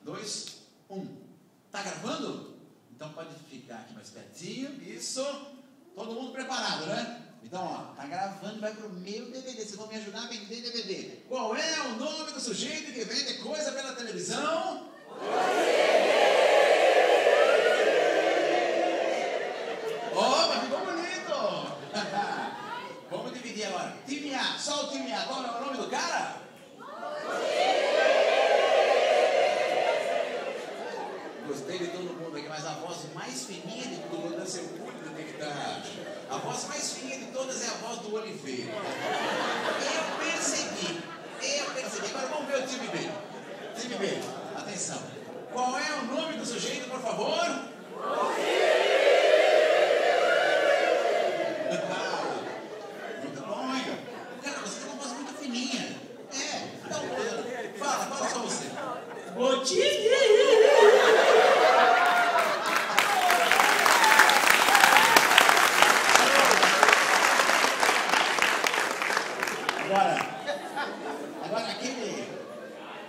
2, 1. Tá gravando? Então pode ficar aqui mais pertinho. Isso. Todo mundo preparado, né? Então, ó, tá gravando, vai pro meu DVD. Vocês vão me ajudar a vender DVD. Qual é o nome do sujeito que vende coisa pela televisão? Opa, ficou bonito! Vamos dividir agora. Time A, só o time A. Qual é o nome do cara? Gostei de todo mundo aqui, mas a voz mais fininha de todas eu pude detectar. A voz mais fininha de todas é a voz do Oliveira. Eu percebi. Agora vamos ver o time B. Time B, atenção. Qual é o nome do sujeito, por favor? Muito bom, hein? Cara, você tem uma voz muito fininha. Então, fala só você. Agora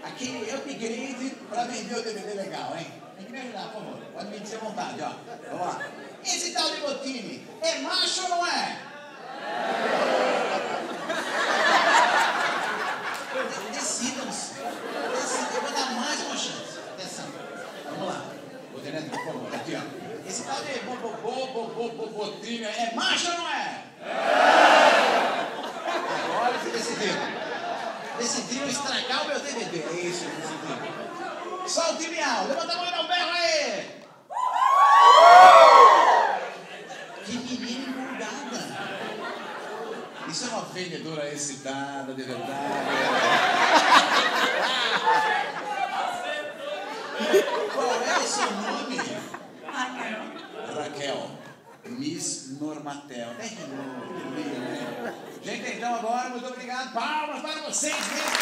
aquele upgrade para vender o DVD legal, hein? Tem que me ajudar, por favor. Pode me dizer à vontade, ó. Vamos lá. Esse tal de Botini é macho ou não é? Decidam-se. Eu vou dar mais uma chance. Atenção. Vamos lá. Botini, por favor. Aqui, ó. Esse tal de Botini é macho ou não é? Agora se decidiram. Decidiram estragar o meu DVD. É isso, decidiram. Só o time A. Levanta a mão e dá um berro aí. Que menina empolgada. Isso é uma vendedora excitada, de verdade. Qual é o seu nome? Raquel. Miss Normatel. Gente, então agora, muito obrigado. Palmas para vocês mesmo.